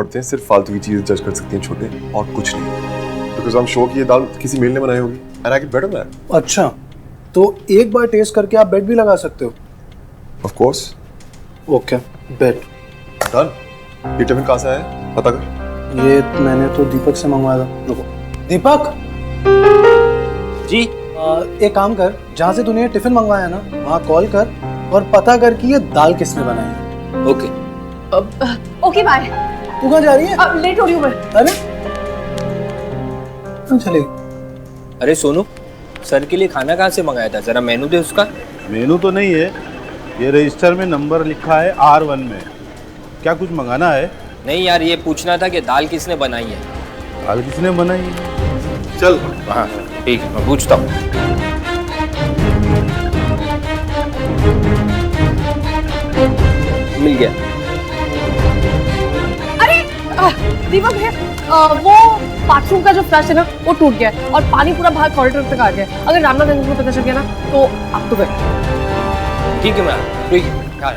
पड़ते हैं, सिर्फ फालतू की चीजें जज कर सकती हैं छोटे, और कुछ नहीं। बिकॉज आई एम श्योर कि ये दाल किसी मेल ने बनाई होगी and I can bet on that. अच्छा, तो एक बार टेस्ट करके आप बेट भी लगा सकते हो? Of course. Okay, bet done. ये टिफिन कहाँ से आया है पता कर। ये मैंने तो दीपक से मंगवाया था। रुको, दीपक जी। एक काम कर, जहाँ से तूने ये टिफिन मंगवाया ना वहाँ कॉल कर और पता कर कि ये दाल किसने बनाई है। ओके। Okay bye. तू कहाँ जा रही है? अब लेट हो रही हूँ मैं। अरे क्यों चलेगी? अरे सोनू, सर के लिए खाना कहाँ से मंगाया था, जरा मेनू दे उसका। मेनू तो नहीं है, ये रजिस्टर में नंबर लिखा है R1 में। क्या कुछ मंगाना है? नहीं यार, ये पूछना था कि दाल किसने बनाई है। दाल किसने बनाई है? चल। हाँ ठीक है, मैं पूछता हूँ। मिल गया। अरे दीपक भैया, वो बाथरूम का जो फ्लश है ना वो टूट गया है और पानी पूरा बाहर कॉरिडोर तक आ गया है। अगर रामनाथ अंकल को पता चल गया ना तो आप तो गए। ठीक है मैं ठीक है।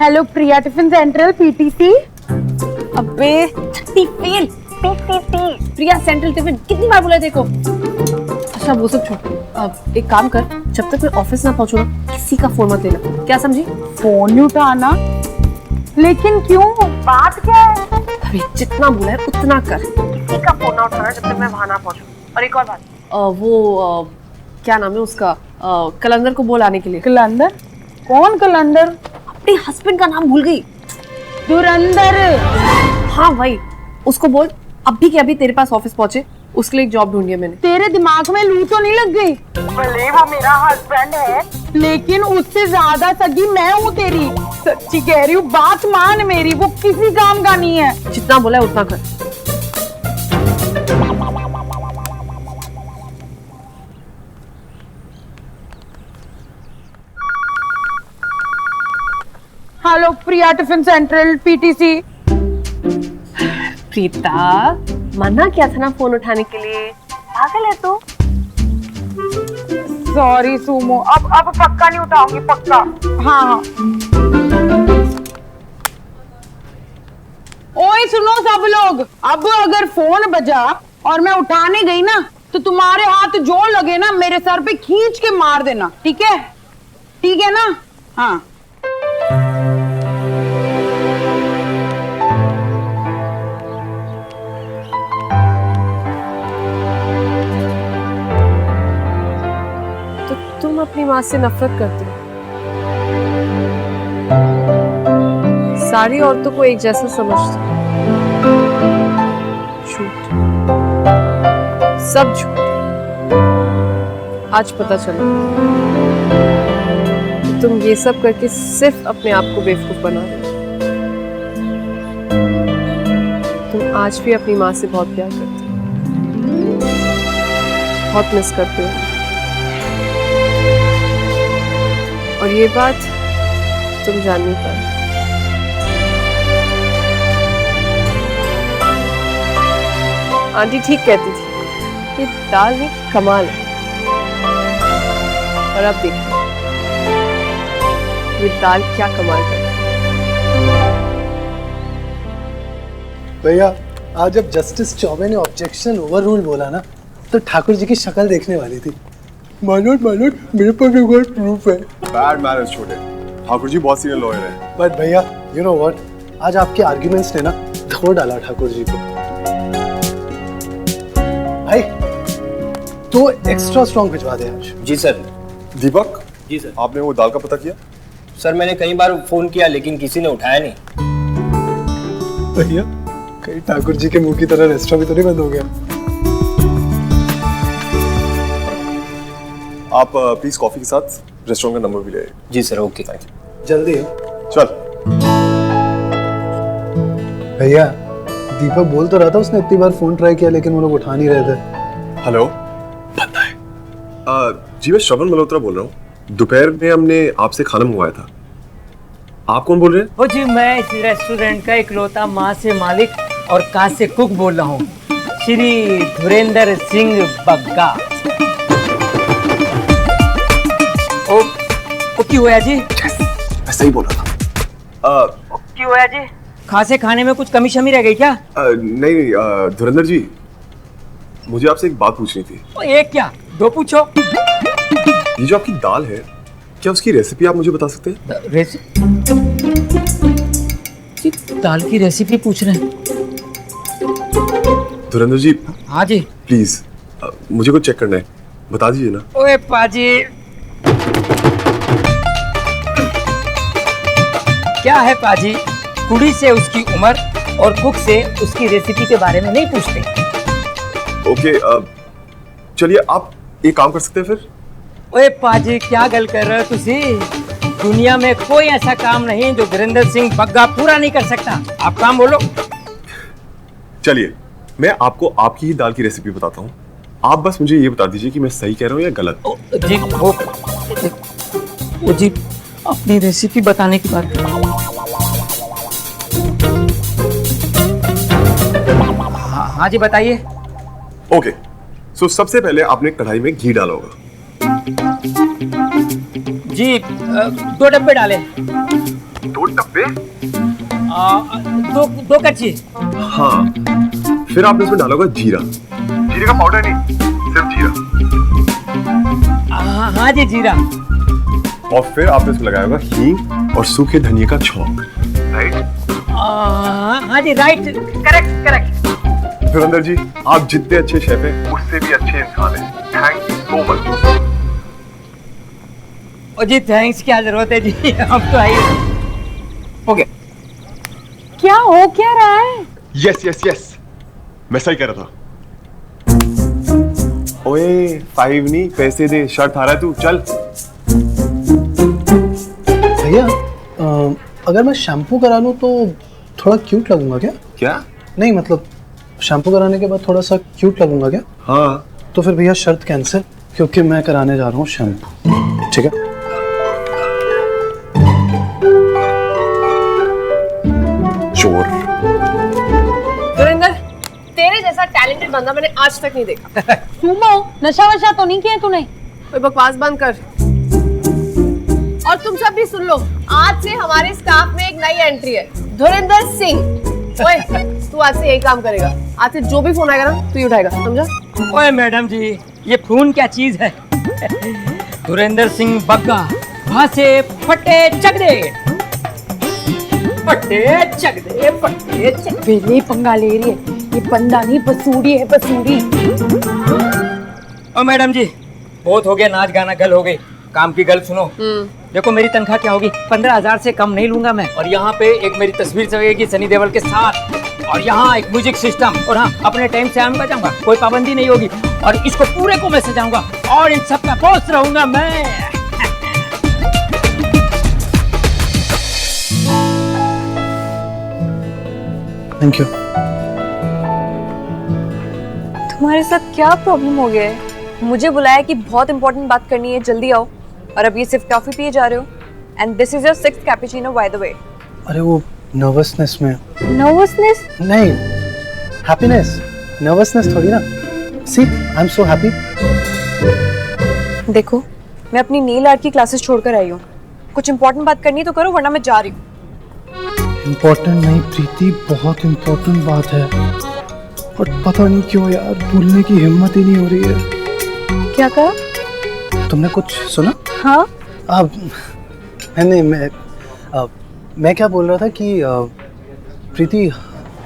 हेलो प्रिया टिफिन सेंट्रल पीटीसी। अबे छत्ती फेल। पीटीसी प्रिया सेंट्रल टिफिन कितनी बार बोला देखो। अच्छा वो सब छोड़, अब एक काम कर, जब तक मैं ऑफिस ना पहुंचू ना किसी का फोन मत लेना, क्या समझी? फोन नहीं उठाना। लेकिन क्यों, बात क्या है? अबे जितना बोला है उतना कर, किसी का फोन ना उठाना जब तक मैं वहां ना पहुंचूं। और एक और बात, वो क्या नाम है उसका, कलंदर को बोल आने के लिए। कलंदर? कौन कलंदर? अपने हस्बैंड का नाम भूल गई। धुरंधर। हाँ भाई, उसको बोल अभी के अभी तेरे पास ऑफिस पहुंचे, उसके लिए एक जॉब ढूंढी है मैंने। तेरे दिमाग में लू तो नहीं लग गई? भले वो मेरा हस्बैंड है लेकिन उससे ज्यादा सगी मैं हूँ तेरी। सच्ची कह रही हूँ, बात मान मेरी, वो किसी काम का नहीं है। जितना बोला है उतना कर। हेलो प्रिया टिफिन सेंट्रल पीटीसी। प्रीता, मना किया था ना फोन उठाने के लिए, पागल है तू। सॉरी सुमो, अब पक्का नहीं उठाऊंगी, पक्का। हाँ हाँ। ओए सुनो सब लोग, अब अगर फोन बजा और मैं उठाने गई ना तो तुम्हारे हाथ जो लगे ना मेरे सर पे खींच के मार देना, ठीक है? ठीक है ना? हाँ। तुम अपनी माँ से नफरत करते हो, सारी औरतों को एक जैसा समझते हो। झूठ, सब झूठ। आज पता चला कि तुम ये सब करके सिर्फ अपने आप को बेवकूफ बना रहे हो। तुम आज भी अपनी माँ से बहुत प्यार करते हो, बहुत मिस करते हो, और ये बात तुम जान नहीं पाए। आंटी ठीक कहती थी, ये दाल में कमाल है, और अब देखो ये दाल क्या कमाल कर। भैया, आज जब जस्टिस चौबे ने ऑब्जेक्शन ओवररूल बोला ना तो ठाकुर जी की शक्ल देखने वाली थी। मानोट मेरे पास एक और प्रूफ है। बैड मैनर्स छोटे, ठाकुर जी बहुत सीनियर लॉयर हैं। बट भैया, यू नो व्हाट, आज आपके आर्ग्यूमेंट्स ने ना धो डाला ठाकुर जी को। भाई तो एक्स्ट्रा स्ट्रॉन्ग भिजवा दे आज। जी सर। दीपक जी सर। आपने वो दाल का पता किया? सर मैंने कई बार फोन किया लेकिन किसी ने उठाया नहीं। भैया कहीं ठाकुर जी के मुंह की तरह रेस्टोरेंट भी तो नहीं बंद हो गया? आप प्लीज कॉफी के साथ रेस्टोरेंट का नंबर भी ले आइए। जी सर, ओके। Thank you. जल्दी है। चल। भैया, दीपक बोल तो रहा था उसने इतनी बार फोन ट्राई किया लेकिन वो लोग उठा नहीं रहे थे। हेलो, पता है जी, मैं श्रवण मल्होत्रा बोल रहा हूँ। दोपहर में हमने आपसे खाना मंगवाया था। आप कौन बोल रहे हैं? वो जी, मैं इस रेस्टोरेंट का इकलौता माँ से मालिक और का से कुक बोल रहा हूँ, श्री धुरेंद्र सिंह बग्गा। ओके होया जी, मैं सही बोल रहा था। ओके होया जी। खासे खाने में कुछ कमी शमी रह गई क्या? नहीं धुरंधर जी, मुझे आपसे एक बात पूछनी थी। ओ, एक क्या दो पूछो। ये जो आपकी दाल है, क्या उसकी रेसिपी आप मुझे बता सकते हैं? दाल की रेसिपी पूछ रहे हैं? धुरंधर जी हाँ जी। प्लीज मुझे कुछ चेक करना है, बता दीजिए ना। ओए पाजी, क्या है पाजी, कुड़ी से उसकी उम्र और कुक से उसकी रेसिपी के बारे में नहीं पूछते। ओके चलिए आप एक काम कर सकते हैं फिर। ओए पाजी, क्या गल कर रहे हो तुसी? दुनिया में कोई ऐसा काम नहीं जो धीरेन्द्र सिंह बग्गा पूरा नहीं कर सकता। आप काम बोलो। चलिए मैं आपको आपकी ही दाल की रेसिपी बताता हूँ, आप बस मुझे ये बता दीजिए कि मैं सही कह रहा हूँ या गलत। जी वो जी अपनी रेसिपी बताने की बात। हाँ जी बताइए। ओके सो सबसे पहले आपने कढ़ाई में घी डाला होगा। जी 2 डब्बे डाले। 2 डब्बे? दो कच्ची। हाँ फिर आपने इसमें डाला होगा जीरा। जीरे का पाउडर नहीं, सिर्फ जीरा। हाँ जी जीरा। और फिर आपने इसमें लगाया होगा हींग और सूखे धनिए का छौंक। राइट? हाँ जी राइट, करेक्ट। धुरंधर जी आप जितने अच्छे शेफ हैं उससे भी अच्छे इंसान हैं। Thank you so much. ओ जी थैंक्स क्या जरूरत है जी, अब तो आइए। ओके। क्या हो क्या रहा है? यस मैं सही कह रहा था। ओए 5 नहीं, पैसे दे, शर्ट आ रहा है तू, चल। भैया अगर मैं शैम्पू करा लूँ तो थोड़ा क्यूट लगूंगा क्या? क्या? नहीं मतलब शैम्पू कराने के बाद थोड़ा सा क्यूट लगूंगा क्या? हाँ तो फिर भैया शर्त कैंसिल, क्योंकि मैं कराने जा रहा हूँ शैम्पू। ठीक है? चोर। धुरंधर, तेरे जैसा टैलेंटेड बंदा मैंने आज तक नहीं देखा। सुमो, नशा वशा तो नहीं किया तूने? कोई बकवास बंद कर। और तुम सब भी सुन लो, आज से हमारे स्टाफ में एक नई एंट्री है, धुरंधर सिंह। ओए, तू आज से यही काम करेगा। आज से जो भी फोन आएगा ना तू ही उठाएगा, समझा? ओए मैडम जी, ये फोन क्या चीज है? धीरेन्द्र सिंह बग्गा वहां से फटे चक दे, फटे चक दे, फटे चक। पहले पंगा ले रही है, ये बंदा नहीं बसूड़ी है, बसूड़ी। ओ मैडम जी, बहुत हो गया नाच गाना, गल हो गई, काम की गल सुनो। देखो मेरी तनख्वाह क्या होगी, 15,000 से कम नहीं लूंगा मैं। और यहाँ पे एक मेरी तस्वीर चलेगी सनी देओल के साथ, और यहाँ एक म्यूजिक सिस्टम, और हाँ अपने टाइम से आऊंगा जाऊंगा, कोई पाबंदी नहीं होगी। और इसको पूरे को मैं सजाऊंगा और इन सब का बॉस रहूंगा मैं। Thank you. तुम्हारे साथ क्या प्रॉब्लम हो गया है? मुझे बुलाया कि बहुत इंपॉर्टेंट बात करनी है, जल्दी आओ, और अब ये सिर्फ टॉफी पिए जा रहे हो। And this is your 6th cappuccino by the way. अरे वो नर्वसनेस में। नर्वसनेस? नहीं, हैप्पीनेस। नर्वसनेस थोड़ी ना। सी आई एम सो हैप्पी। देखो मैं अपनी नेल आर्ट की क्लासेस छोड़कर आई हूँ, कुछ इंपॉर्टेंट बात करनी है तो करो, वरना मैं जा रही हूँ। इम्पोर्टेंट नहीं प्रीति, बहुत इम्पोर्टेंट बात है, और पता नहीं क्यों यार भूलने की हिम्मत ही नहीं हो रही है। क्या कहा? तुमने कुछ सुना? हाँ अब नहीं, मैं क्या बोल रहा था कि प्रीति,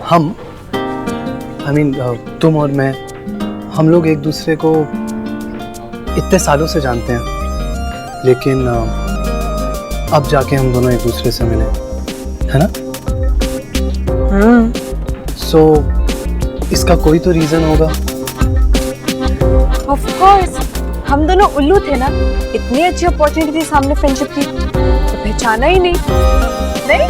हम तुम और मैं, हम लोग एक दूसरे को इतने सालों से जानते हैं, लेकिन अब जाके हम दोनों एक दूसरे से मिले, है ना? सो इसका कोई तो रीजन होगा। ऑफ कोर्स, हम दोनों उल्लू थे ना, इतनी अच्छी अपॉर्चुनिटी थी सामने फ्रेंडशिप की, तो पहचाना ही नहीं। नहीं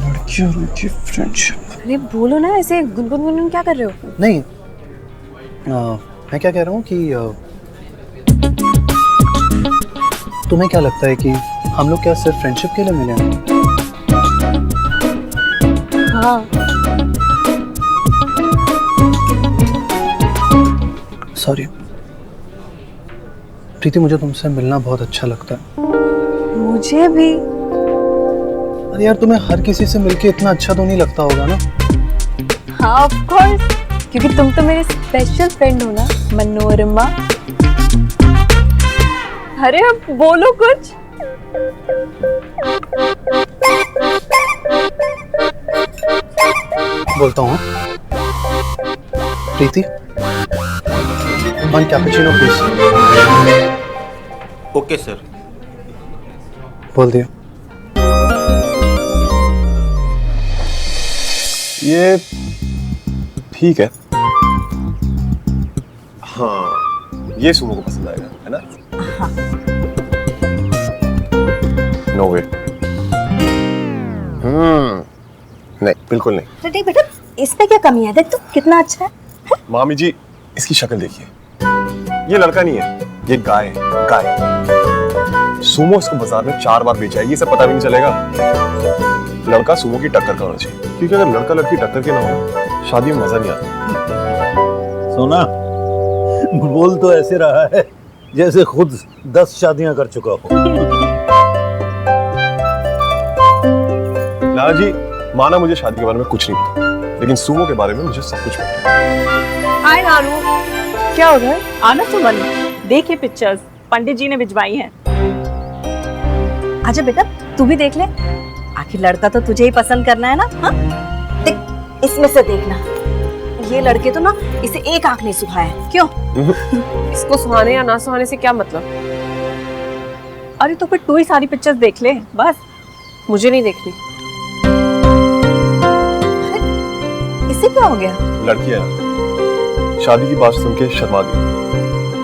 लड़कियों की फ्रेंडशिप। अरे बोलो ना, ऐसे गुनगुन क्या कर रहे हो? नहीं मैं क्या कह रहा हूँ कि तुम्हें क्या लगता है कि हम लोग क्या सिर्फ फ्रेंडशिप के लिए मिले हैं? हाँ। सॉरी प्रीति, मुझे तुमसे मिलना बहुत अच्छा लगता है। मुझे भी। अरे यार तुम्हें हर किसी से मिलके इतना अच्छा तो नहीं लगता होगा ना? हाँ ऑफ कोर्स, क्योंकि तुम तो मेरे स्पेशल फ्रेंड हो ना मनोरमा। अरे अब बोलो कुछ। बोलता हूँ। Preeti, one cappuccino please. Okay sir. बोल दिया। ये ठीक है। हाँ, ये सुमो को पसंद आएगा, है ना? नो वे। नहीं, बिल्कुल नहीं। तो देख बेटा, इसमें क्या कमी है? देख तो कितना अच्छा है। मामी जी, इसकी शक्ल देखिए। ये लड़का नहीं है, ये गाय है, गाय। सुमो इसको बाजार में 4 बार बेचा है, ये सब पता भी नहीं चलेगा। लड़का सुमो की टक्कर का होना चाहिए, क्योंकि अगर लड़का लड़की टक्कर के ना हो, शादी में मजा नहीं आता। सोना, बोल तो ऐसे रहा है जैसे खुद 10 शादियां कर चुका हो। नाना जी, माना मुझे शादी के बारे में कुछ नहीं पता, लेकिन सुमो के बारे में मुझे सब कुछ पता है। हाय नानू, क्या हो रहा है? आना सुमन, देखिए पिक्चर्स पंडित जी ने भिजवाई हैं। आजा बेटा, तू भी देख ले। आखिर लड़का तो तुझे ही पसंद करना है ना? हाँ? देख, इसमें से देखना। ये लड़के तो ना इसे एक आंख नहीं सुहाया है। क्यों? इसको सुहाने या ना सुहाने से क्या मतलब? अरे तो फिर तू ही सारी पिक्चर्स देख ले बस। मुझे नहीं देखनी। इसे क्या हो गया? लड़की है ना, शादी की बात सुन के शर्मा गई।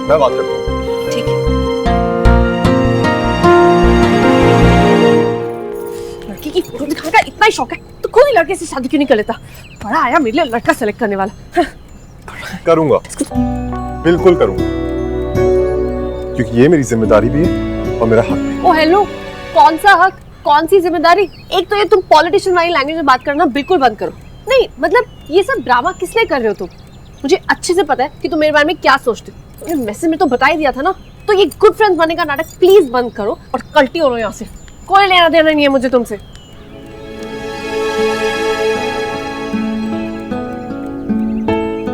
मैं बात करता हूँ। ठीक है। लड़की की फोटो दिखाने का इतना ही शौक है तो खुद ही लड़के से शादी क्यों नहीं कर लेता? बड़ा आया मेरे लिए लड़का सेलेक्ट करने वाला। करूंगा, बिल्कुल करूंगा, क्योंकि ये मेरी जिम्मेदारी भी है और मेरा हक भी। ओ हेलो, कौन सा हक, कौन सी जिम्मेदारी? एक तो ये तुम पॉलिटिशियन वाली लैंग्वेज में बात करना बिल्कुल बंद करो। नहीं मतलब ये सब ड्रामा किस लिए कर रहे हो तुम? मुझे अच्छे से पता है कि तुम मेरे बारे में क्या सोचते हो। तुमने मैसेज में तो बता ही दिया था ना। तो ये गुड फ्रेंड्स बनने का नाटक प्लीज बंद करो और कल्टी हो लो यहाँ से। कोई लेना देना नहीं है मुझे तुमसे।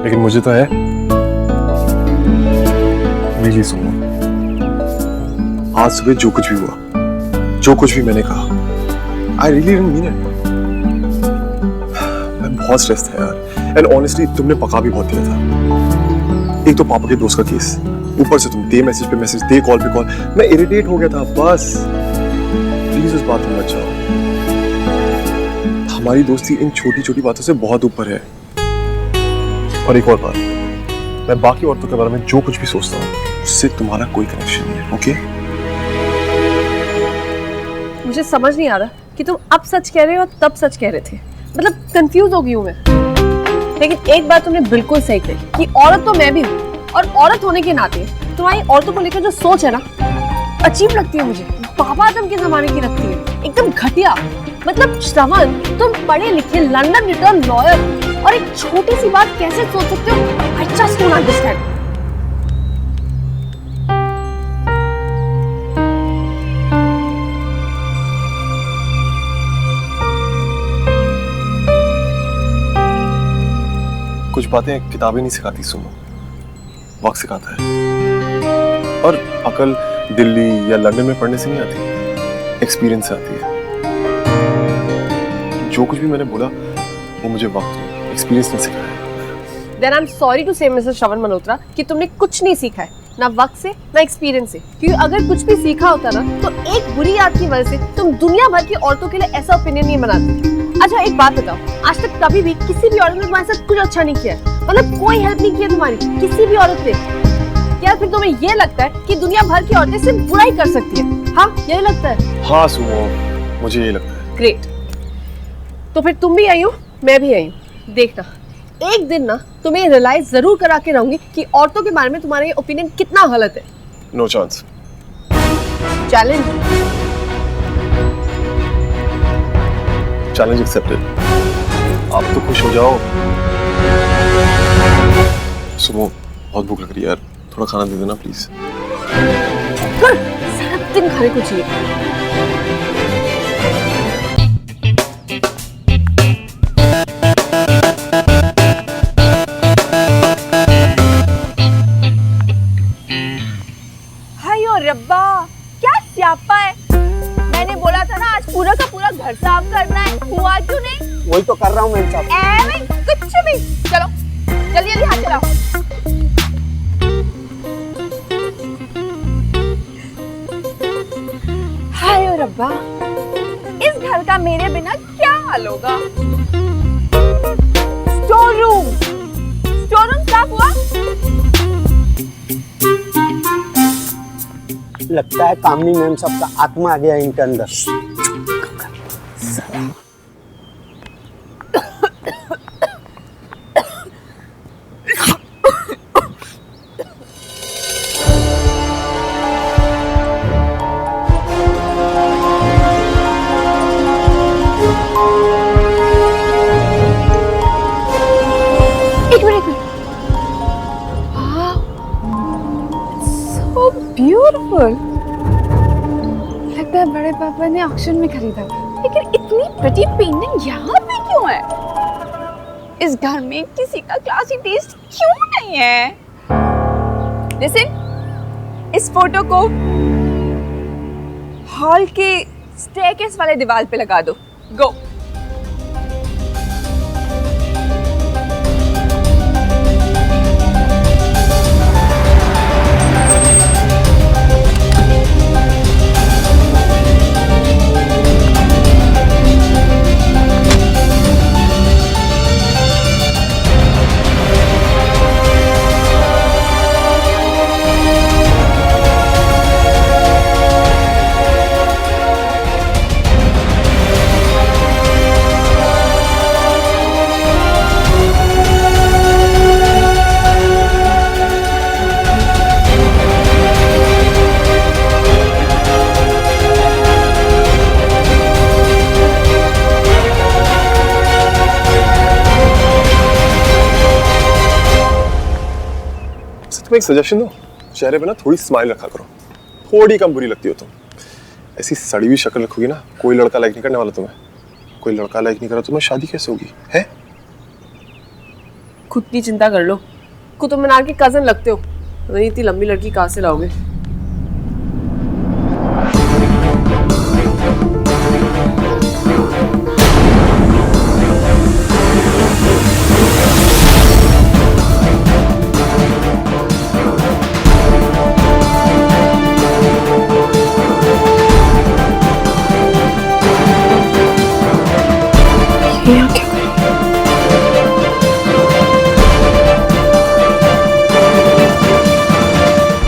लेकिन मुझे तो है। रियली सुनो, आज सुबह जो कुछ भी हुआ, जो कुछ भी मैंने कहा, I really didn't mean it. मैं बहुत स्ट्रेस था यार, एंड ऑनेस्टली तुमने पका भी बहुत दिया था। एक तो पापा के दोस्त का केस, ऊपर से तुम दे मैसेज पे मैसेज, दे कॉल पे कॉल। मैं इरिटेट हो गया था। बस प्लीज उस बात में मत जाओ। हमारी दोस्ती इन छोटी छोटी बातों से बहुत ऊपर है। और एक और बात, मैं बाकी औरतों के बारे में जो कुछ भी सोचता हूँ उससे तुम्हारा कोई कनेक्शन नहीं है, ओके? मुझे समझ नहीं आ रहा कि तुम अब सच कह रहे हो और तब सच कह रहे थे। मतलब कंफ्यूज हो गई हूँ मैं। लेकिन एक बात तुमने बिल्कुल सही कही कि औरत तो मैं भी हूँ, और औरत होने के नाते तुम्हारी औरतों को लेकर जो सोच है ना, अजीब लगती है मुझे। बाबा आदम के जमाने की लगती है, एकदम घटिया। मतलब श्रवण, तुम पढ़े लिखे लंदन रिटर्न लॉयर और एक छोटी सी बात कैसे सोच सकते हो? I just don't understand. कुछ बातें किताबें नहीं सिखाती, सुनो, वक्त सिखाता है। और अकल दिल्ली या लंदन में पढ़ने से नहीं आती, एक्सपीरियंस से आती है। जो कुछ भी मैंने बोला वो मुझे वक्त, एक्सपीरियंस ने सिखाया। Then I'm sorry to say mister Shravan Malhotra कि तुमने कुछ नहीं सीखा है, ना वक्त से ना एक्सपीरियंस से। क्योंकि अगर कुछ भी सीखा होता ना तो एक बुरी याद की वजह से तुम दुनिया भर की औरतों के लिए ऐसा ओपिनियन नहीं बनाते। अच्छा एक बात बताओ, आज तक कभी भी किसी भी औरत ने तुम्हारे साथ कुछ अच्छा नहीं किया है? मतलब कोई हेल्प नहीं किया तुम्हारी किसी भी औरत ने? क्या फिर तुम्हें ये लगता है कि दुनिया भर की औरतें सिर्फ बुराई कर सकती है? हाँ यही लगता है? हाँ सुनो, मुझे ये लगता है। ग्रेट, तो फिर तुम भी आई हो, मैं भी आई हूँ। देखना एक दिन ना तुम्हें रियलाइज जरूर करा के रहूंगी कि औरतों के बारे में तुम्हारा ये ओपिनियन कितना गलत है। No chance. Challenge, challenge accepted. आप तो खुश हो जाओ। सुनो, बहुत भूख लग रही है यार, थोड़ा खाना दे देना प्लीज। सारा दिन खाने को चाहिए। हायो रब्बा, क्या स्यापा है। मैंने बोला था ना आज पूरा का पूरा घर साफ करना है, हुआ क्यों नहीं? वही तो कर रहा हूँ मैम साहब। कुछ भी। चलो जल्दी जल्दी हाथ चलाओ। हायो रब्बा, इस घर का मेरे बिना क्या हाल होगा। स्टोर रूम साफ हुआ? लगता है कामनी मैम साहब का आत्मा आ गया इनके अंदर। एक मिनट। So beautiful. लगता है बड़े पापा ने ऑक्शन में खरीदा, लेकिन इतनी प्रिटी पेंटिंग यहाँ पे क्यों है? इस घर में किसी का क्लासी टेस्ट क्यों नहीं है? लिसन, इस फोटो को हॉल के स्टेयरकेस वाले दीवार पे लगा दो। गो। तुम्हें एक सजेशन दो, चेहरे पे ना थोड़ी स्माइल रखा करो, थोड़ी कम बुरी लगती हो तुम। ऐसी सड़ी हुई शक्ल रखोगी ना, कोई लड़का लाइक नहीं करने वाला तुम्हें। कोई लड़का लाइक नहीं करा तुम्हें, शादी कैसे होगी है? खुद की चिंता कर लो, कुतुब मीनार की कजन लगते हो, इतनी लंबी लड़की कहाँ से लाओगे?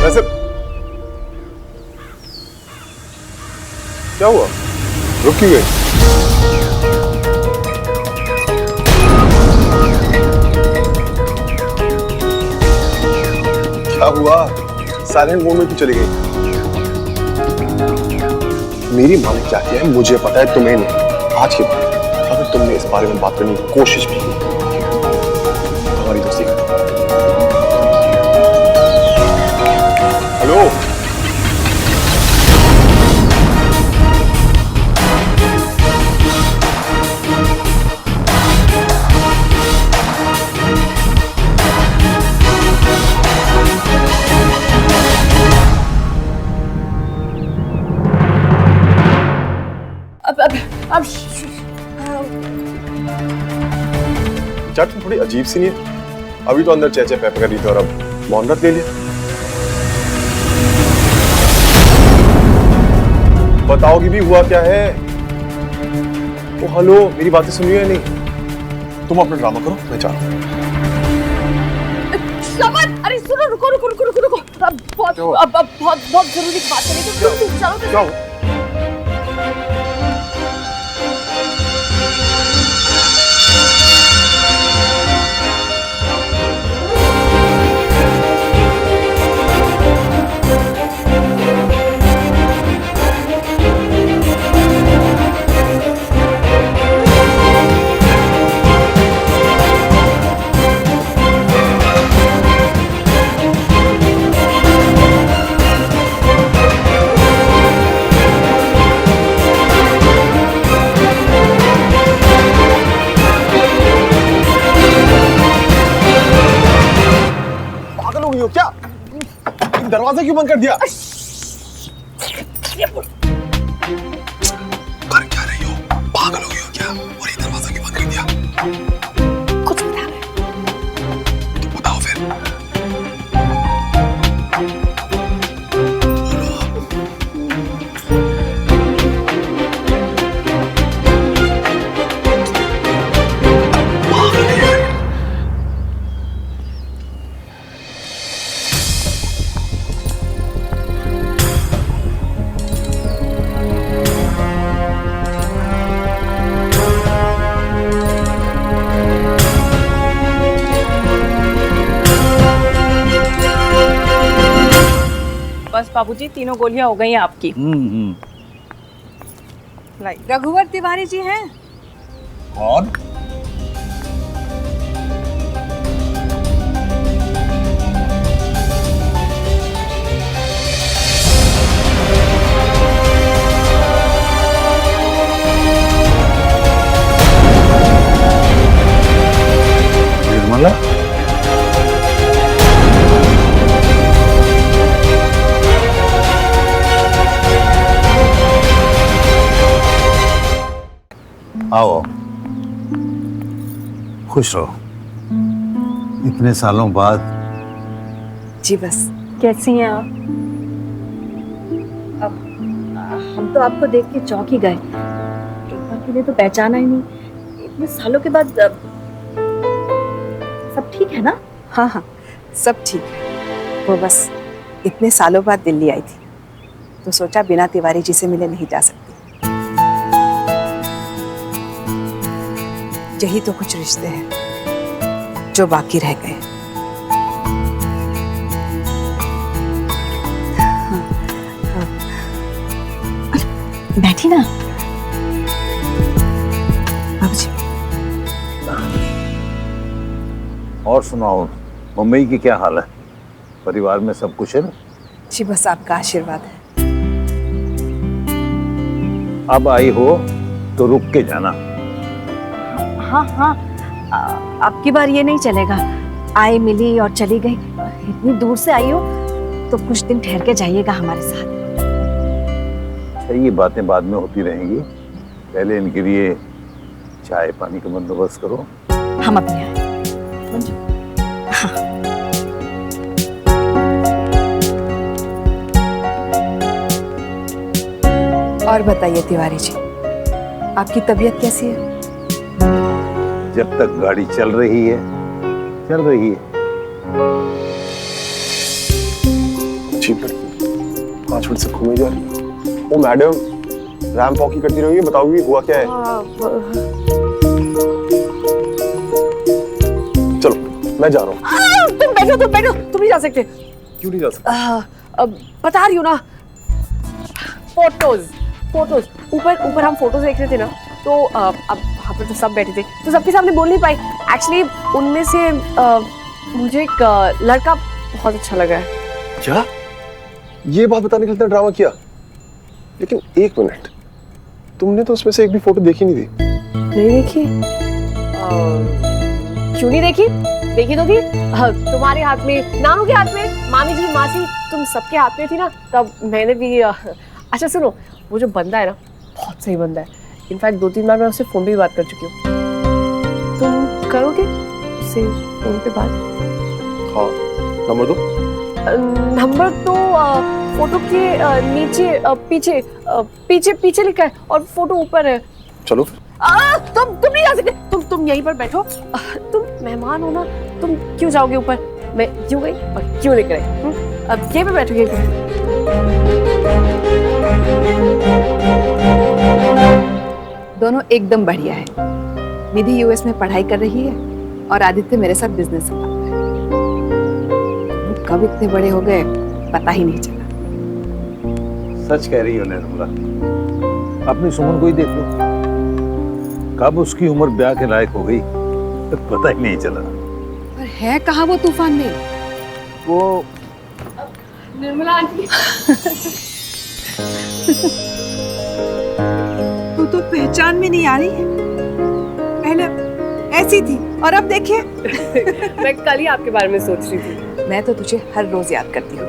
वैसे क्या हुआ, रुक क्यों गए? क्या हुआ, साइलेंट मोड में क्यों चली गई? मेरी माँ ने क्या किया है मुझे पता है, तुम्हें नहीं। आज के बाद अगर तुमने इस बारे में बात करने की कोशिश भी की, हमारी दोस्ती खत्म। हेलो, अब चार तुम थोड़ी अजीब सी नहीं है? अभी तो अंदर चेचे पे कर रही थी और अब मौन रख ले लिया। बताओगी भी हुआ क्या है? ओ हेलो, मेरी बातें सुन रही है नहीं? तुम अपना ड्रामा करो, मैं चाहता हूँ। समझ, अरे सुनो, रुको रुको रुको रुको रुको, अब बहुत जरूरी बात करेंगे। चलो क्या? नहीं हो क्या? दरवाजा क्यों बंद कर दिया? कर क्या रही हो? पागल हो गई हो क्या? और ये दरवाजा क्यों बंद कर दिया? कुछ बता रहे तो बताओ फिर। बस बाबूजी, तीनों गोलियां हो गई हैं आपकी। रघुवर तिवारी जी हैं? कौन? निर्मला? आओ, खुश रहो। इतने सालों बाद। जी बस। कैसी हैं आप? अब हम तो आपको देख के चौंक ही गए, एक बार के लिए तो पहचाना ही नहीं। इतने सालों के बाद सब ठीक है ना? हाँ हाँ, सब ठीक है। वो बस इतने सालों बाद दिल्ली आई थी तो सोचा बिना तिवारी जी से मिले नहीं जा सकती। यही तो कुछ रिश्ते हैं जो बाकी रह गए। बैठी ना बाबूजी। और सुनाओ, मम्मी की क्या हाल है? परिवार में सब कुछ है ना? जी बस आपका आशीर्वाद है। अब आई हो तो रुक के जाना। हाँ हाँ, आपकी बार ये नहीं चलेगा। आई मिली और चली गई। इतनी दूर से आई हो तो कुछ दिन ठहर के जाइएगा हमारे साथ। अच्छा, ये बातें बाद में होती रहेंगी, पहले इनके लिए चाय पानी का बंदोबस्त करो। हम अभी आए। और बताइए तिवारी जी, आपकी तबीयत कैसी है? जब तक गाड़ी चल रही है चल रही है। अच्छी लड़की 5 मिनट से घूमे जा रही है। ओ मैडम, रैंप वॉक करती रहोगी, बताओगी हुआ क्या है? चलो मैं जा रहा हूँ। तुम बैठो, तुम नहीं जा सकते। क्यों नहीं जा सकते? बता रही हूँ ना। फोटोज ऊपर हम फोटोज देख रहे थे ना, तो अब वहाँ पर तो सब बैठे थे तो सबके सामने बोल नहीं पाई। एक्चुअली उनमें से मुझे एक लड़का बहुत अच्छा लगा है। क्या? ये बात बताने के लिए ड्रामा किया? लेकिन एक मिनट, तुमने तो उसमें से एक भी फोटो देखी नहीं थी। नहीं देखी? क्यों नहीं देखी? देखी तो थी। तुम्हारे हाथ में, नानू के हाथ में, मामी जी, मासी, तुम सबके हाथ में थी ना, तब मैंने भी अच्छा सुनो, वो जो बंदा है ना, बहुत सही बंदा है। इनफैक्ट 2-3 बार मैं उससे फोन पे भी बात कर चुकी हूँ। तुम करोगे उससे फोन पे बात? हाँ, नंबर दो। नंबर तो फोटो के नीचे पीछे लिखा है और फोटो ऊपर है। चलो तुम नहीं जा सकते। तुम यहीं पर बैठो। तुम मेहमान हो ना, तुम क्यों जाओगे ऊपर? मैं क्यों गई और क्यों लेकर आई? अब यहीं पे बैठो, यहीं पे। दोनों एकदम बढ़िया है। निधि यूएस में पढ़ाई कर रही है और आदित्य मेरे साथ बिजनेस संभाल रहा है। कब इतने बड़े हो गए पता ही नहीं चला। सच कह रही हो निर्मला, अपनी सुमन को ही देख लो, कब उसकी उम्र ब्याह के लायक हो गई तो पता ही नहीं चला। पर है कहाँ वो तूफान में? वो निर्मला आंटी। तू तो पहचान में नहीं आ रही है। पहले ऐसी थी और अब देखिए। मैं कल ही आपके बारे में सोच रही थी। मैं तो तुझे हर रोज याद करती हूँ।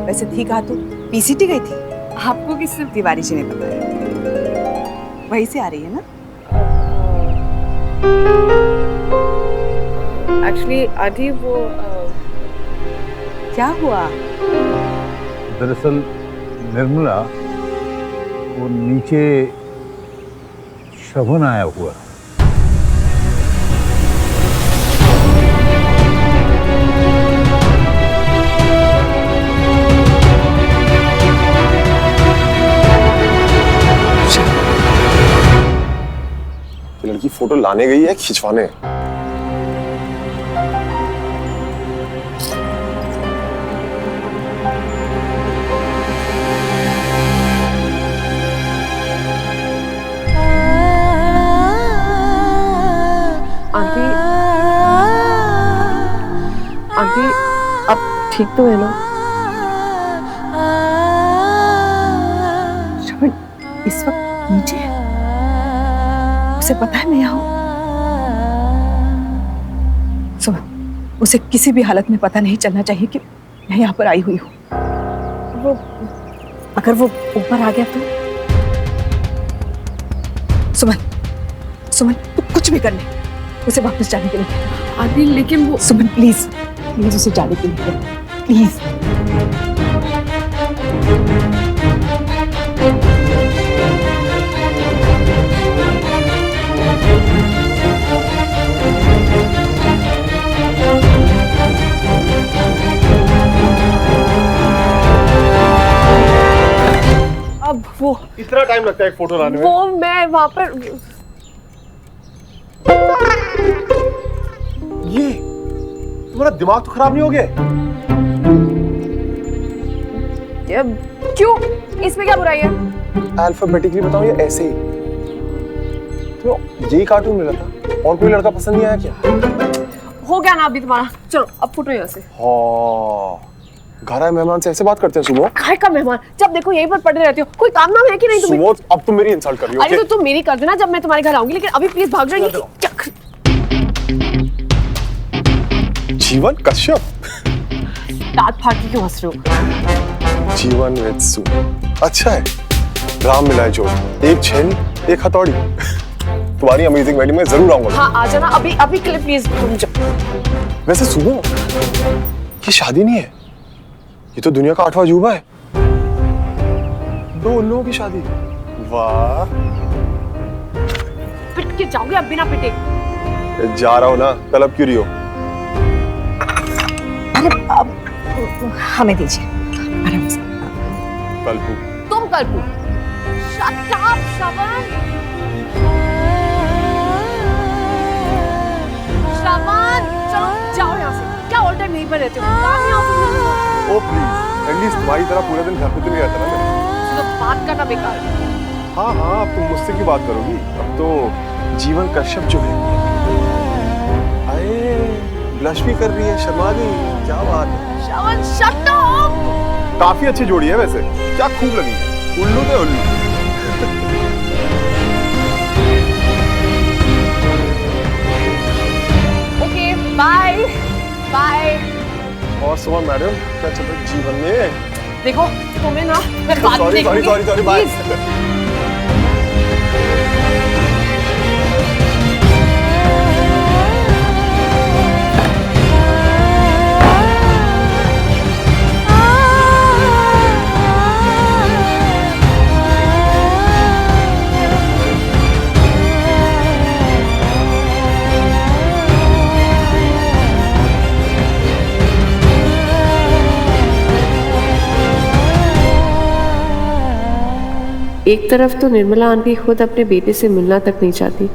वैसे थी कहाँ तू? पीसीटी गई थी? आपको किस सिर्फ तिवारी जी ने बताया? वहीं से आ रही है ना? एक्चुअली आदि वो क्या हुआ? दरअसल निर्मला, वो नीचे शवन आया हुआ। ये लड़की फोटो लाने गई है खिंचवाने? आंटी आंटी अब ठीक तो है ना? श्रवण इस वक्त नीचे है, उसे पता है मैं यहाँ हूँ। सुन, उसे किसी भी हालत में पता नहीं चलना चाहिए कि मैं यहाँ पर आई हुई हूँ। वो अगर वो ऊपर आ गया तो? सुमन, सुमन तू कुछ भी कर ले, उसे वापस जाने के लिए कहना। आंटी लेकिन वो सुमन प्लीज, प्लीज उसे जाने के लिए कहना, प्लीज। अब वो इतना टाइम लगता है एक फोटो लाने में? वो मैं वहां पर ये तुम्हारा दिमाग तो खराब नहीं हो गया? क्यों? इसमें क्या बुराई है? अल्फाबेटिकली बताऊं या ऐसे ही? तो यही कार्टून मिला था और कोई लड़का पसंद नहीं आया क्या? हो गया ना अभी तुम्हारा, चलो अब फुटो यहाँ से। हाँ, घर आए मेहमान से ऐसे बात करते हैं सुबह? काय का मेहमान? जब देखो यहीं पर पड़े रहते हो, कोई काम नाम है कि नहीं तुम्हें? सुबह अब तुम मेरी इंसल्ट कर रही हो। अरे तो तुम मेरी कर देना जब मैं तुम्हारे घर आऊंगी, लेकिन अभी प्लीज भाग जाइए। जीवन कश्यप? दांत फाड़ के क्यों हंस रहे हो? जीवन विद सु अच्छा है, राम मिलाए जोड़, एक छेनी एक हथौड़ी। तुम्हारी अमेजिंग वेडिंग में जरूर आऊंगा। हाँ आ जाना अभी, अभी के लिए प्लीज तुम जाओ। वैसे सुनो, ये शादी नहीं है, ये तो दुनिया का 8वां अजूबा है। 2 उल्लुओं की शादी। वाह, पिट के जाओगे अब बिना पिटे? जा रहा हो ना, तलब क्यों रही हो? अरे अब हमें दीजिए आराम से। कल्पू, तुम कल्पू। शट अप श्रवण। श्रवण चलो जाओ यहाँ से। क्या ऑल टाइम यहीं पर रहते हो? काम नहीं ऑफिस में? ओ प्लीज, एटलीस्ट तुम्हारी तरह पूरे दिन घर पे तो नहीं रहता ना मैं। तो बात करना बेकार है। हाँ हाँ, अब तुम मुझसे की बात करोगी? अब तो जीवन कश्यप जो है, अरे ब्लश भी कर रही है, शर्मा गई, क्या बात है। श्रवण शट अप। काफी अच्छी जोड़ी है वैसे, क्या खूब लगी, उल्लू थे उल्लू। Okay bye bye. और सुमन मैडम, क्या चल रहा है जीवन में? देखो तुम्हें ना मैं बाद में sorry sorry sorry sorry, bye. एक तरफ तो निर्मला आंटी खुद अपने बेटे से मिलना तक नहीं चाहती,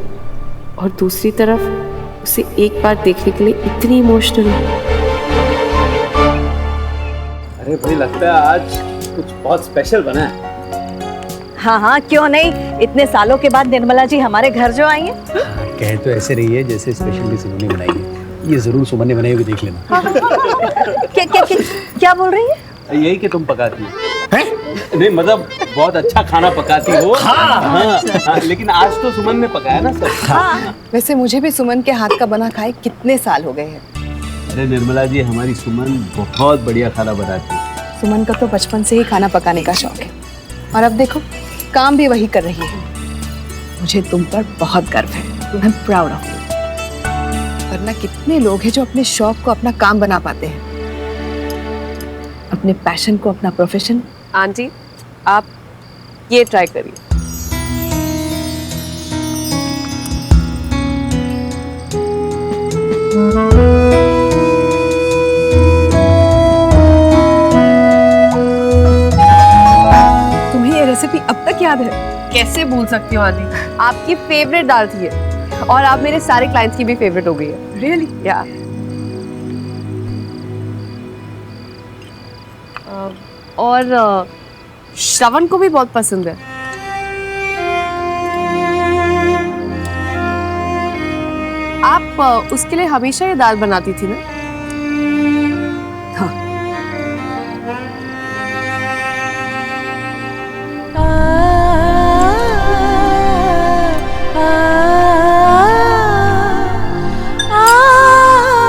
और दूसरी तरफ उसे एक बार देखने के लिए इतनी इमोशनल। अरे भाई, लगता है आज कुछ बहुत स्पेशल बना है। हाँ हाँ क्यों नहीं, इतने सालों के बाद निर्मला जी हमारे घर जो आई हैं। कह तो ऐसे रही है जैसे स्पेशल डिश सुमन ने बनाई है। ये जरूर सुमन ने बनाई होगी, देख लेना। क्या बोल रही है? यही कि तुम पकाती हो। नहीं मतलब बहुत अच्छा खाना पकाती हो। हाँ, लेकिन आज तो सुमन ने पकाया ना सब। वैसे मुझे भी सुमन के हाथ का बना खाए कितने साल हो गए हैं। अरे निर्मला जी, हमारी सुमन बहुत बढ़िया खाना बनाती है। सुमन का तो बचपन से ही खाना पकाने का शौक है और अब देखो काम भी वही कर रही है। मुझे तुम पर बहुत गर्व है। I am proud of you. वरना कितने लोग हैं जो अपने शौक को अपना काम बना पाते हैं, अपने पैशन को अपना प्रोफेशन। आंटी आप ये ट्राई करिए। तुम्हें ये रेसिपी अब तक याद है? कैसे भूल सकती हूँ आंटी, आपकी फेवरेट दाल थी ये और आप मेरे सारे क्लाइंट्स की भी फेवरेट हो गई है। रियली? या और श्रवण को भी बहुत पसंद है। आप उसके लिए हमेशा ये दाल बनाती थी ना? हाँ।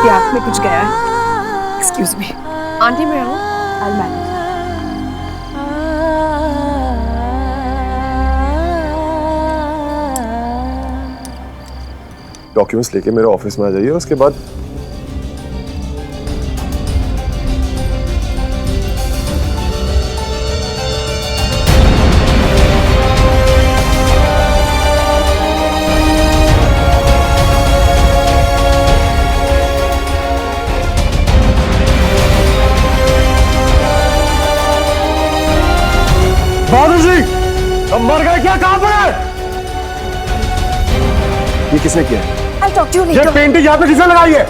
ये आँख में कुछ गया है। Excuse me. आंटी मैं हूँ, I'll manage. डॉक्यूमेंट्स लेके मेरे ऑफिस में आ जाइए, उसके बाद बहादुर जी, अब मर गए क्या? कहां पर है? ये किसने किया है? I'll talk to you ये later. पेंटिंग यहाँ पे किसने लगाई है?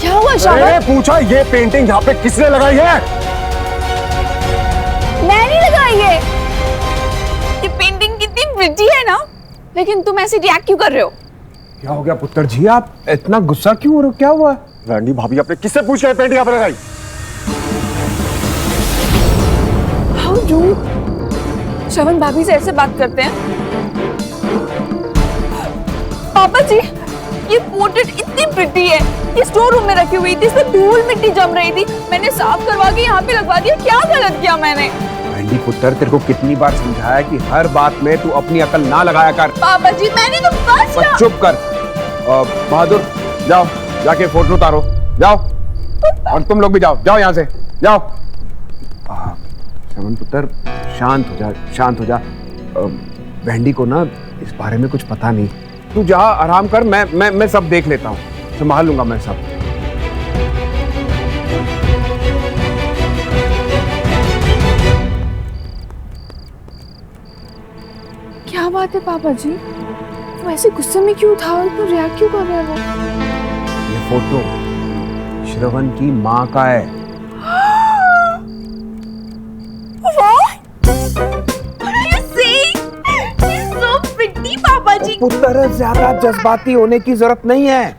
क्या हुआ अरे श्रावण? पूछा, ये पेंटिंग यहाँ पे किसने लगाई है? मैं नहीं लगाई है। ये पेंटिंग कितनी प्रिटी है ना, लेकिन तुम ऐसे रिएक्ट क्यों कर रहे हो? क्या हो गया पुत्र जी, आप इतना गुस्सा क्यों हो रहे हो? क्या हुआ? वैंडी भाभी, आपने किससे पूछ के पेंटिंग यहाँ पे लगाई? How rude! श्रवण भाभी से ऐसे बात करते हैं? पापा जी, ये पोर्ट्रेट इतनी प्रिटी है, ये स्टोर रूम में रखी हुई थी, इसमें धूल मिट्टी जम रही थी, मैंने साफ करवा के यहाँ पे लगवा दिया। क्या गलत किया मैंने? वैंडी पुत्र, तेरे को कितनी बार समझाया कि हर बात में तू अपनी अकल ना लगाया कर। पापा जी, मैंने तो बस बस चुप कर। बहादुर, जाओ जाके फोटो उतारो, जाओ। और तुम लोग भी जाओ, जाओ यहाँ से, जाओ। श्रवण पुत्र, शांत हो जा, शांत हो जा। वैंडी को ना इस बारे में कुछ पता नहीं। तू जा, आराम कर, मैं सब देख लेता हूँ, संभाल लूंगा मैं सब। क्या बात है पापा जी, तुम ऐसे गुस्से में क्यों था और तुम रिएक्ट क्यों कर रहे हो? ये फोटो श्रवण की माँ का है। पापा जी, पुत्र, ज्यादा जज्बाती होने की जरूरत नहीं है।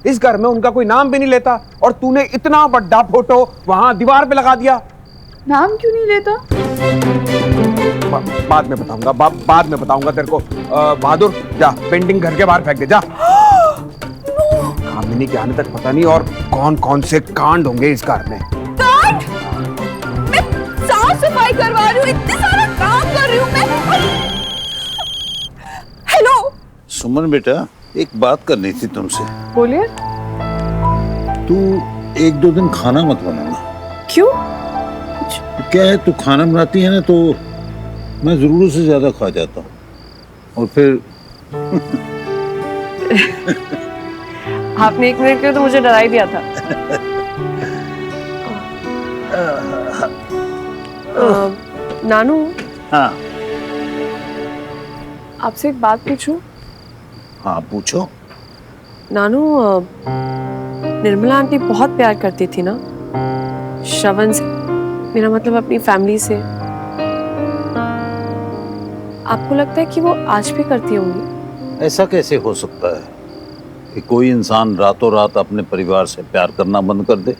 इस घर में उनका कोई नाम भी नहीं लेता और तूने इतना बड़ा फोटो वहां दीवार पे लगा दिया। नाम क्यों नहीं लेता? बाद में बताऊंगा, बाद में बताऊंगा तेरे को। बहादुर, जा पेंटिंग घर के बाहर फेंक दे, जा। कामिनी के आने तक पता नहीं और कौन कौन से कांड होंगे इस घर में। कांड? मैं साफ सफाई करवा रही हूँ, इतने सारा काम कर रही हूँ मैं। हेलो सुमन बेटा, एक बात करनी थी तुमसे। बोलिए। तू एक दो दिन खाना मत बनाना। क्यों? क्या है, तू खाना बनाती है ना तो मैं जरूरत से ज्यादा खा जाता हूँ और फिर आपने एक मिनट के लिए तो मुझे डरा ही दिया था। नानू, हाँ आपसे एक बात पूछूं? हाँ पूछो। नानू, निर्मला आंटी बहुत प्यार करती थी ना श्रवण से, मेरा मतलब अपनी फैमिली से। आपको लगता है कि वो आज भी करती होंगी? ऐसा कैसे हो सकता है कि कोई इंसान रातों रात अपने परिवार से प्यार करना बंद कर दे?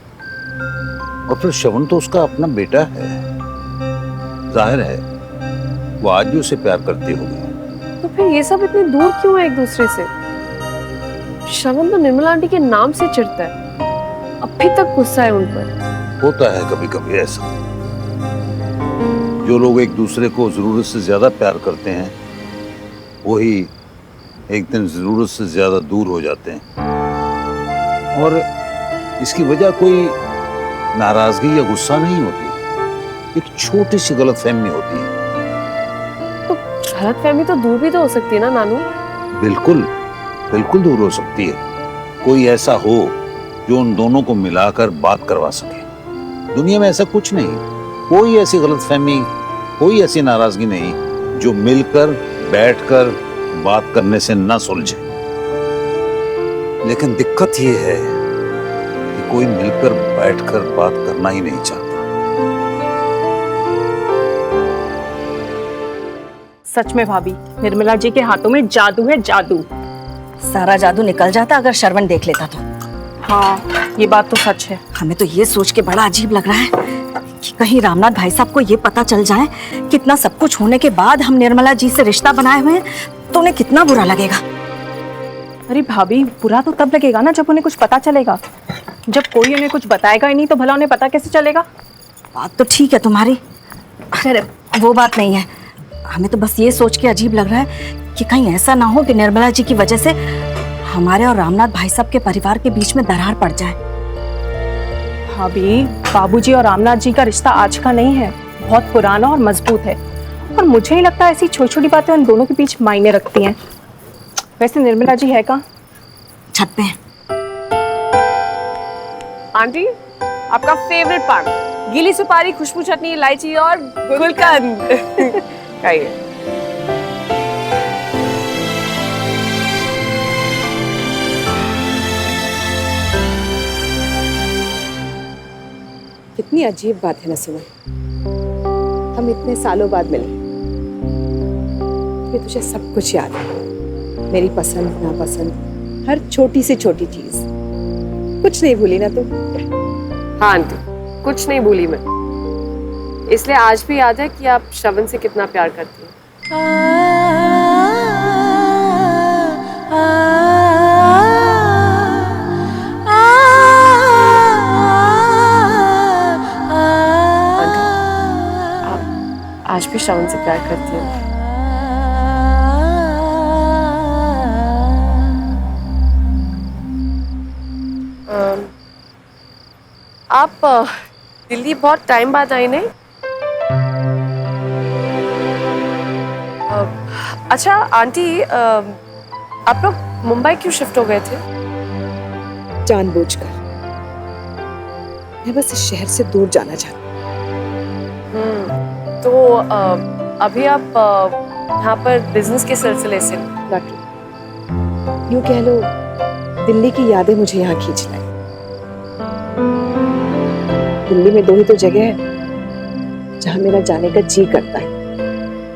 और फिर श्रवण तो उसका अपना बेटा है, जाहिर है वो आज भी उसे प्यार करती होगी। तो फिर ये सब इतनी दूर क्यों है एक दूसरे से? श्रवण तो निर्मला आंटी के नाम से चिढ़ता है। अभी तक गुस्सा है उन पर। होता है कभी कभी ऐसा। जो लोग एक दूसरे को जरूरत से ज्यादा प्यार करते हैं वही एक दिन जरूरत से ज्यादा दूर हो जाते हैं, और इसकी वजह कोई नाराजगी या गुस्सा नहीं होती, एक छोटी सी गलतफहमी होती है। तो गलतफहमी तो दूर भी तो हो सकती है ना नानू? बिल्कुल बिल्कुल दूर हो सकती है। कोई ऐसा हो जो उन दोनों को मिलाकर बात करवा सके। दुनिया में ऐसा कुछ नहीं, कोई ऐसी गलतफहमी, कोई ऐसी नाराजगी नहीं जो मिलकर बैठकर बात करने से न सुलझे। लेकिन दिक्कत ये है कि कोई मिलकर बैठकर बात करना ही नहीं चाहता। सच में भाभी, निर्मला जी के हाथों में जादू है, जादू। सारा जादू निकल जाता अगर श्रवण देख लेता तो। हाँ, ये बात तो सच है। हमें तो ये सोच के बड़ा अजीब लग रहा है कि कहीं रामनाथ भाई साहब को ये पता चल जाए कि इतना सब कुछ होने के बाद हम निर्मला जी से रिश्ता बनाए हुए हैं, तो उन्हें कितना बुरा लगेगा। अरे भाभी, बुरा तो तब लगेगा ना जब उन्हें कुछ पता चलेगा। जब कोई उन्हें कुछ बताएगा ही नहीं तो भला उन्हें पता कैसे चलेगा? बात तो ठीक है तुम्हारी, अरे वो बात नहीं है। हमें तो बस ये सोच के अजीब लग रहा है कि कहीं ऐसा ना हो कि निर्मला जी की वजह से हमारे और रामनाथ भाई साहब के परिवार के बीच में दरार पड़ जाए। भाभी, बाबूजी और रामनाथ जी का रिश्ता आज का नहीं है, बहुत पुराना और मजबूत है। और मुझे ही लगता है ऐसी छोटी छोटी बातें उन दोनों के बीच मायने रखती हैं। वैसे निर्मला जी है कहाँ? छत पे। आंटी, आपका फेवरेट पान, गीली सुपारी, खुशबू चटनी, इलायची और गुलकंद। खाइए। कितनी अजीब बात है ना सुमन, हम इतने सालों बाद मिले, फिर तुझे सब कुछ याद है, मेरी पसंद नापसंद, हर छोटी से छोटी चीज। कुछ नहीं भूली ना तुम? हाँ आंटी, कुछ नहीं भूली मैं। इसलिए आज भी याद है कि आप श्रवण से कितना प्यार करती हैं। आज भी श्रवण से प्यार करती हूँ। आप दिल्ली बहुत टाइम बाद आई नहीं? अच्छा आंटी, आप लोग मुंबई क्यों शिफ्ट हो गए थे? जानबूझकर। मैं बस इस शहर से दूर जाना चाहती हूँ। तो अभी आप यहाँ पर बिजनेस के सिलसिले से? डॉक्टर, यूँ कह लो दिल्ली की यादें मुझे यहाँ खींच लाई। दिल्ली में दो ही तो जगह है जहाँ मेरा जाने का जी करता है,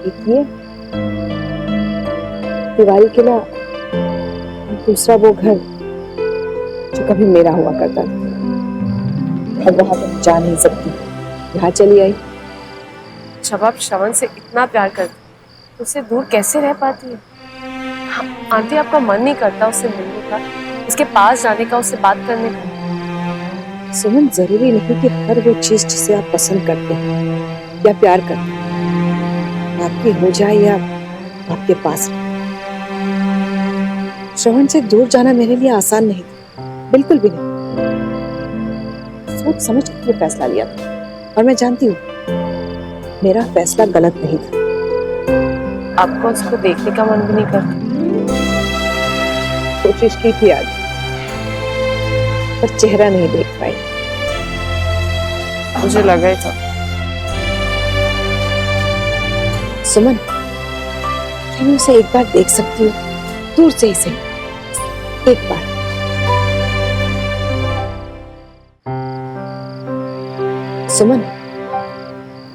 एक ये दिवाली किला, दूसरा वो घर जो कभी मेरा हुआ करता था। अब वहां पर जा नहीं सकती, यहाँ चली आई। जब आप श्रवण से इतना प्यार करती तो उससे दूर कैसे रह पाती है? आंटी, आपका मन नहीं करता उससे मिलने का, उसके पास जाने का, उससे बात करने का? सुमन, जरूरी नहीं कि हर वो चीज जिसे आप पसंद करते हैं या प्यार करते हैं आपकी हो जाए या आपके पास। श्रवण से दूर जाना मेरे लिए आसान नहीं था, बिल्कुल भी नहीं। सोच समझ कर ये फैसला लिया था, और मैं जानती हूँ मेरा फैसला गलत नहीं था। आपको उसको देखने का मन भी नहीं करता? कोशिश की थी आज, पर चेहरा नहीं देख पाई। मुझे लगा ही था। सुमन, क्या मैं उसे एक बार देख सकती हूँ, दूर से ही सही, एक बार? सुमन,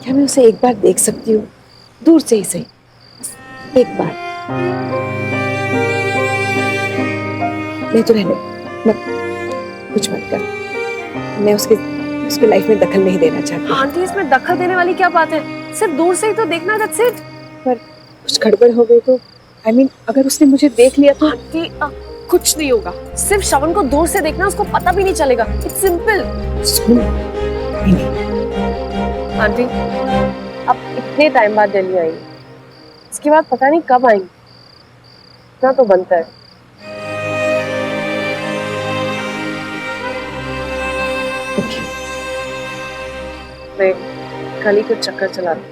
क्या मैं उसे एक बार देख सकती हूँ, दूर से ही सही, एक बार? नहीं तो रहने, मत, कुछ मत कर। मैं उसके लाइफ में दखल नहीं देना चाहती। आंटी, इसमें दखल देने वाली क्या बात है? सिर्फ दूर से ही तो देखना, that's it। पर कुछ गड़बड़ हो गई तो, I mean, अगर उसने मुझे देख लिया तो? आंटी, कुछ नहीं होगा, सिर्फ श्रवण को दूर से देखना, उसको पता भी नहीं चलेगा। It's simple. आंटी अब इतने टाइम बाद दिल्ली आई, इसके बाद पता नहीं कब आएंगी, इतना तो बनता है। मैं कल ही कुछ चक्कर चला रही,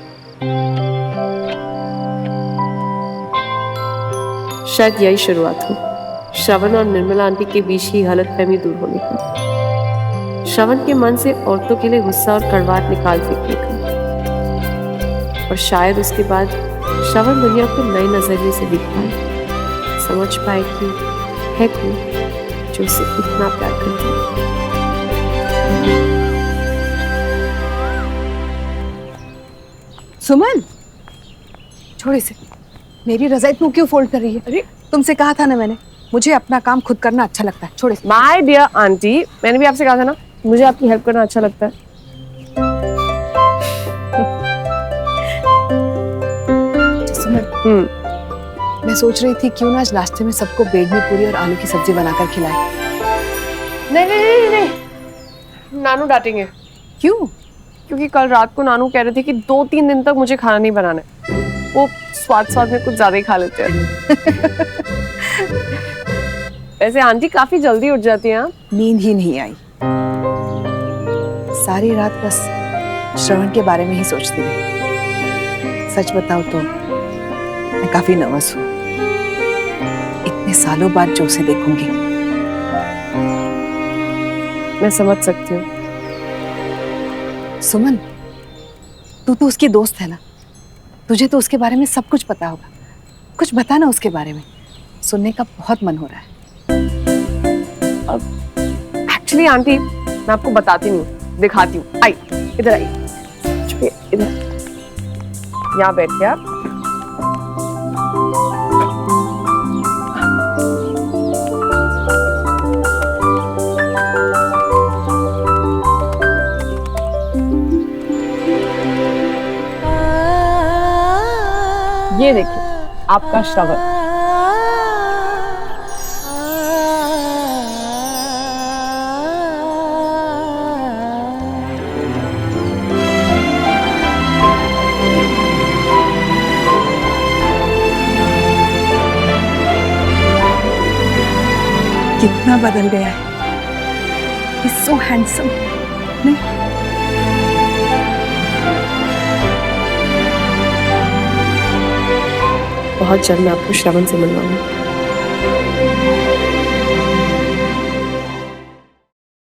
शायद यही शुरुआत हो श्रवण और निर्मला आंटी के बीच की गलतफहमी दूर होने की, श्रवण के मन से औरतों के लिए गुस्सा और कड़वाहट निकाल फेंकने का, और शायद उसके बाद श्रवण दुनिया को नए नजरिए से देख पाए, समझ पाए कि है कोई जो उसे इतना प्यार करती है। सुमन, छोड़ इसे। मेरी रजाई तू क्यों फोल्ड कर रही है? अरे तुमसे कहा था ना मैंने, मुझे अपना काम खुद करना अच्छा लगता है। छोड़ इसे। माय डियर आंटी, मैंने भी आपसे कहा था ना, मुझे आपकी हेल्प करना अच्छा लगता है। सुमन, मैं सोच रही थी क्यों ना आज नाश्ते में सबको बेडमी पूरी और आलू की सब्जी बनाकर खिलाए। नहीं नहीं नहीं नहीं, नानू डांटेंगे। क्यों? क्योंकि कल रात को नानू कह रहे थे कि 2-3 दिन तक मुझे खाना नहीं बनाना है, वो स्वाद में कुछ ज्यादा ही खा लेते हैं। वैसे आंटी काफी जल्दी उठ जाती हैं। नींद ही नहीं आई, सारी रात बस श्रवण के बारे में ही सोचती रही। सच बताओ तो मैं काफी नर्वस हूँ, इतने सालों बाद जो उसे देखूंगी। मैं समझ सकती हूँ। सुमन, तू तो उसकी दोस्त है ना, तुझे तो उसके बारे में सब कुछ पता होगा, कुछ बता ना उसके बारे में, सुनने का बहुत मन हो रहा है। एक्चुअली आंटी मैं आपको बताती नहीं हूँ, दिखाती हूँ। आई इधर आई, इधर यहाँ बैठ के आप। ये देखिए आपका श्रवण। कितना बदल गया है, He's so handsome, नहीं? बहुत जल्द मैं आपको श्रवण से मिलवाऊंगी।